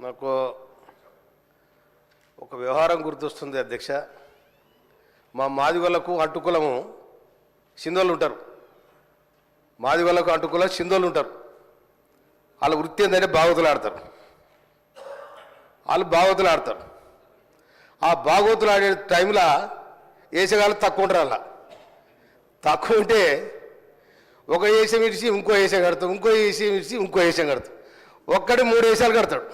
నాకు ఒక వ్యవహారం గుర్తొస్తుంది అధ్యక్ష. మా మాదిగొల్లకు అట్టుకులము సింధోళ్ళు ఉంటారు. మాదిగొల్లకు అట్టుకుల సింధోళ్ళు ఉంటారు. వాళ్ళ వృత్తి ఏంటంటే భాగవతులు ఆడతారు. వాళ్ళు భాగవతులు ఆడతారు. ఆ భాగవతులు ఆడే టైంలో వేసేగాళ్ళు తక్కువ ఉంటారు. అలా తక్కువ ఉంటే ఒక వేషం ఇడిచి ఇంకో వేషం కడతాం, ఇంకో వేషం ఇడిచి ఇంకో వేషం కడతాం. ఒక్కడే 3 వేషాలు కడతాడు.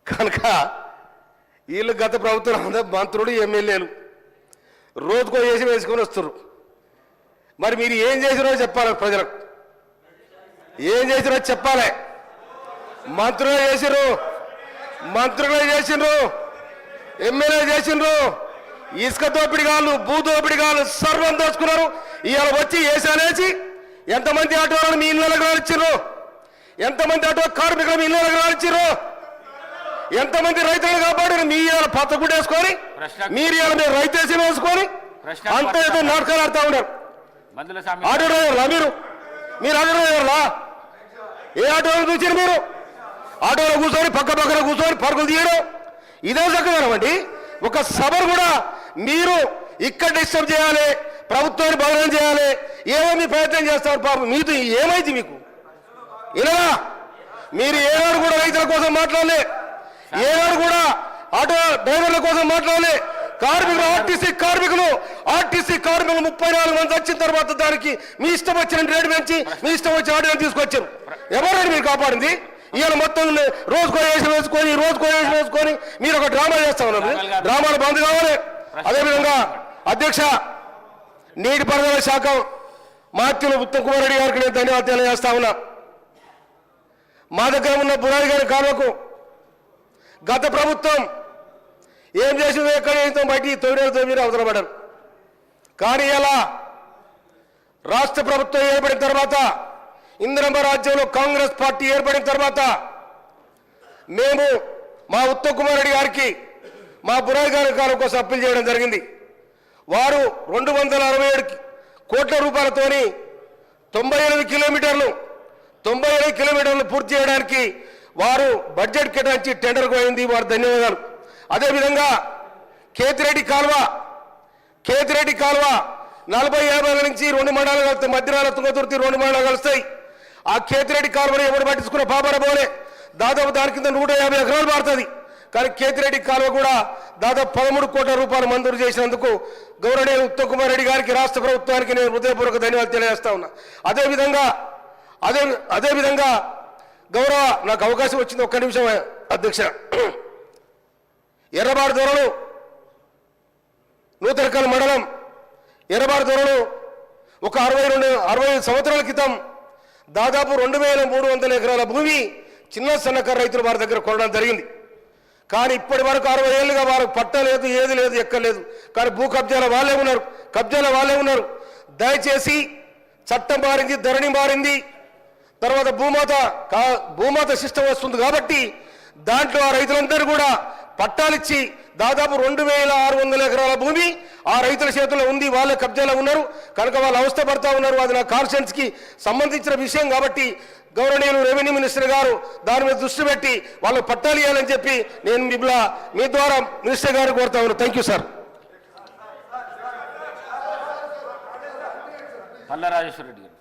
కనుక వీళ్ళు గత ప్రభుత్వం మంత్రులు ఎమ్మెల్యేలు రోజుకో వేషం వేసుకొని వస్తున్నారు. మరి మీరు ఏం చేసినో చెప్పాలి, ప్రజలకు ఏం చేసినో చెప్పాలి. మంత్రులే చేసిర్రు, ఎమ్మెల్యే చేసిండ్రు, ఇసుక దోపిడిగాళ్ళు, భూ దోపిడిగాళ్ళు సర్వం దోచుకున్నారు. ఇవాళ వచ్చి వేసానేసి ఎంతమంది ఆటో వాళ్ళని మీ ఇళ్ళకి రానిచ్చిర్రు, ఎంతమంది ఆటో కార్మికులు మీ ఇళ్ళకి రానిచ్చిర్రు, ఎంతమంది రైతులను కాపాడారు. మీ ఇవాళ పచ్చగుడ్డ వేసుకొని మీరు ఇవాళ మీరు రైతేసం వేసుకొని అంత ఏదో నాటకాలు ఆడుతూ ఉన్నారు. ఆటో డ్రైవర్లా మీరు ఆటో డ్రైవర్లా? ఏ ఆటోలో చూసారు మీరు? ఆటోలో కూర్చొని పక్కన కూర్చొని పరుగులు తీయడం ఇదే చక్కదనం అండి. ఒక సభను కూడా మీరు ఇక్కడ డిస్టర్బ్ చేయాలి, ప్రభుత్వాన్ని బదనం చేయాలి, ఏమో మీ ప్రయత్నం చేస్తారు. పాపం మీతో ఏమైంది మీకు? ఇలా మీరు ఏనాడు కూడా రైతుల కోసం మాట్లాడలే, ఏనాడు కూడా ఆటో డ్రైవర్ల కోసం మాట్లాడలే. కార్మికులు ఆర్టీసీ కార్మికులు 34 మంది వచ్చిన తర్వాత దానికి మీ ఇష్టం వచ్చిన రేటు పెంచి మీ ఇష్టం వచ్చిన ఆటో తీసుకొచ్చారు. ఎవరైనా మీరు కాపాడింది? ఇవాళ మొత్తం రోజుకో వేషం వేసుకొని మీరు ఒక డ్రామా చేస్తా ఉన్నారు. డ్రామాలు బంద్ కావాలి. అదేవిధంగా అధ్యక్ష, నీటిపారుదల శాఖ మాత్యులు ఉత్తమ్ కుమార్ రెడ్డి గారికి నేను ధన్యవాదాలు తెలియజేస్తా ఉన్నా. మా దగ్గర ఉన్న బురాది గారి కాలువకు గత ప్రభుత్వం ఏం చేసిందో ఎక్కడ చేస్తాం బయటికి 9 అవతల పడ్డారు. కానీ ఇలా రాష్ట్ర ప్రభుత్వం ఏర్పడిన తర్వాత, ఇందిరమ్మ రాజ్యంలో కాంగ్రెస్ పార్టీ ఏర్పడిన తర్వాత మేము మా ఉత్తమ్ కుమార్ రెడ్డి గారికి మా బురాయి గారి కాలం కోసం అప్పీల్ చేయడం జరిగింది. వారు 267 కోట్ల రూపాయలతోని 98 కిలోమీటర్లు పూర్తి చేయడానికి వారు బడ్జెట్ కేటాయించి టెండర్కు అయింది. వారు ధన్యవాదాలు. అదేవిధంగా కేతిరెడ్డి కాలువ 40-50 నుంచి 2 మండలాలు కలుస్తాయి. మధ్యరాల తుంగతుర్తి 2 మండలాలు కలుస్తాయి. ఆ కేతిరెడ్డి కాలువని ఎవరు పట్టించుకున్న పాపరబోలే. దాదాపు దాని కింద 150 ఎకరాలు మారుతుంది. కానీ కేతిరెడ్డి కాలువ కూడా దాదాపు 13 కోట్ల రూపాయలు మంజూరు చేసినందుకు గౌరవనీయులు ఉత్తమ్ కుమార్ రెడ్డి గారికి, రాష్ట్ర ప్రభుత్వానికి నేను హృదయపూర్వక ధన్యవాదాలు తెలియజేస్తా ఉన్నా. అదేవిధంగా గౌరవ నాకు అవకాశం వచ్చింది, ఒక్క నిమిషం అధ్యక్ష. ఎర్రబాడు దొరలు నూతనకల్ మండలం ఎర్రబాడు దొరలు ఒక 60 సంవత్సరాల క్రితం దాదాపు 2300 ఎకరాల భూమి చిన్న సన్నకారు రైతులు వారి దగ్గర కొనడం జరిగింది. కానీ ఇప్పటి వరకు 60 ఏళ్ళుగా వారికి పట్ట లేదు, ఏది లేదు, ఎక్కలేదు. కానీ భూ కబ్జాల వాళ్ళే ఉన్నారు. దయచేసి చట్టం మారింది, ధరణి మారింది, తర్వాత భూమాత సిస్టమ్ వస్తుంది. కాబట్టి దాంట్లో ఆ రైతులందరూ కూడా పట్టాలిచ్చి దాదాపు 2600 ఎకరాల భూమి ఆ రైతుల చేతుల్లో ఉంది. వాళ్ళ కబ్జాలో ఉన్నారు. కనుక వాళ్ళు అవస్థ పడతా ఉన్నారు. అది నా కాన్స్టిట్యున్సీకి సంబంధించిన విషయం కాబట్టి గౌరవనీయులు రెవెన్యూ మినిస్టర్ గారు దాని మీద దృష్టి పెట్టి వాళ్ళు పట్టాలు ఇవ్వాలని చెప్పి నేను మీ ద్వారా మినిస్టర్ గారు కోరుతా ఉన్నాను. Thank you sir. Palla Rajeshwara Reddy గారు.